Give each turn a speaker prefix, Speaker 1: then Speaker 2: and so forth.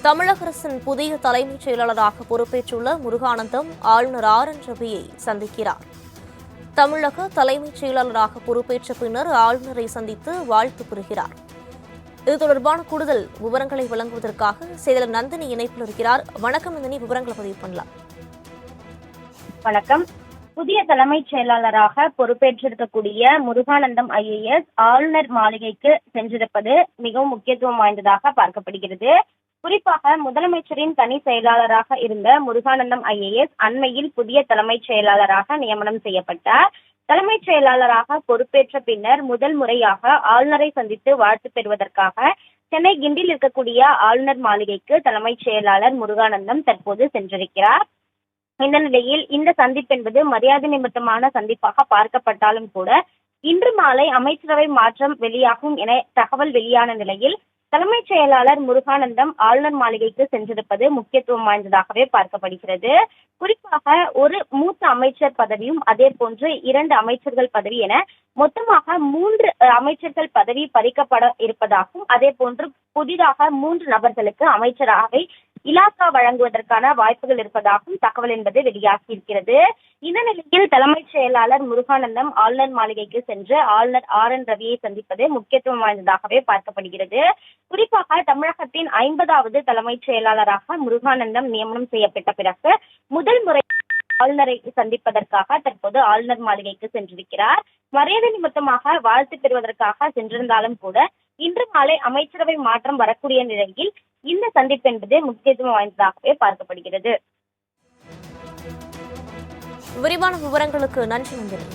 Speaker 1: தமிழக அரசின் புதிய தலைமைச் செயலாளராக பொறுப்பேற்றுள்ள முருகானந்தம் ஆளுநர் ஆர்.என். ரவியை சந்திக்கிறார். தமிழக தலைமைச் செயலாளராக பொறுப்பேற்ற பின்னர் ஆளுநரை சந்தித்து வாழ்த்து பெறுகிறார். இது தொடர்பான கூடுதல் விவரங்களை வழங்குவதற்காக செய்தியாளர் நந்தினி இணைப்பில் இருக்கிறார். வணக்கம் நந்தினி, விவரங்களை பதிவு பண்ணலாம்.
Speaker 2: வணக்கம். புதிய தலைமைச் செயலாளராக பொறுப்பேற்றிருக்கக்கூடிய முருகானந்தம் IAS ஆளுநர் மாளிகைக்கு சென்றிருப்பது மிகவும் முக்கியத்துவம் வாய்ந்ததாக பார்க்கப்படுகிறது. குறிப்பாக முதலமைச்சரின் தனி செயலாளராக இருந்த முருகானந்தம் IAS அண்மையில் புதிய தலைமைச் செயலாளராக நியமனம் செய்யப்பட்டார். தலைமைச் செயலாளராக பொறுப்பேற்ற பின்னர் முதல் முறையாக ஆளுநரை சந்தித்து வாழ்த்து பெறுவதற்காக சென்னை கிண்டியில் இருக்கக்கூடிய ஆளுநர் மாளிகைக்கு தலைமைச் செயலாளர் முருகானந்தம் தற்போது சென்றிருக்கிறார். இந்த நிலையில் இந்த சந்திப்பு என்பது மரியாதை நிமித்தமான சந்திப்பாக பார்க்கப்பட்டாலும் கூட இன்று மாலை அமைச்சரவை மாற்றம் வெளியாகும் என தகவல் வெளியான நிலையில் தலைமைச் செயலாளர் முருகானந்தம் ஆளுநர் மாளிகைக்கு சென்றிருப்பது முக்கியத்துவம் வாய்ந்ததாகவே பார்க்கப்படுகிறது. குறிப்பாக ஒரு மூத்த அமைச்சர் பதவியும் அதே போன்று 2 அமைச்சர்கள் பதவி என மொத்தமாக 3 அமைச்சர்கள் பதவி பறிக்கப்பட இருப்பதாகவும் அதே போன்று புதிதாக 3 நபர்களுக்கு அமைச்சராகவே இலாக்கா வழங்குவதற்கான வாய்ப்புகள் இருப்பதாகவும் தகவல் என்பது வெளியாகி இருக்கிறது. இந்த நிலையில் தலைமைச் செயலாளர் முருகானந்தம் ஆளுநர் மாளிகைக்கு சென்று ஆளுநர் ஆர்.என். ரவியை சந்திப்பது முக்கியத்துவம் வாய்ந்ததாகவே பார்க்கப்படுகிறது. குறிப்பாக தமிழகத்தின் 50வது தலைமைச் செயலாளராக முருகானந்தம் நியமனம் செய்யப்பட்ட பிறகு முதல் முறை ஆளுநரை சந்திப்பதற்காக தற்போது ஆளுநர் மாளிகைக்கு சென்றிருக்கிறார். மரியாதை நிமித்தமாக வாழ்த்து பெறுவதற்காக சென்றிருந்தாலும் கூட இன்று மாலை அமைச்சரவை மாற்றம் வரக்கூடிய நிலையில் இந்த சந்திப்பு என்பது முக்கியத்துவம் வாய்ந்ததாகவே பார்க்கப்படுகிறது.
Speaker 1: விரிவான விவரங்களுக்கு நன்றி நந்தினி.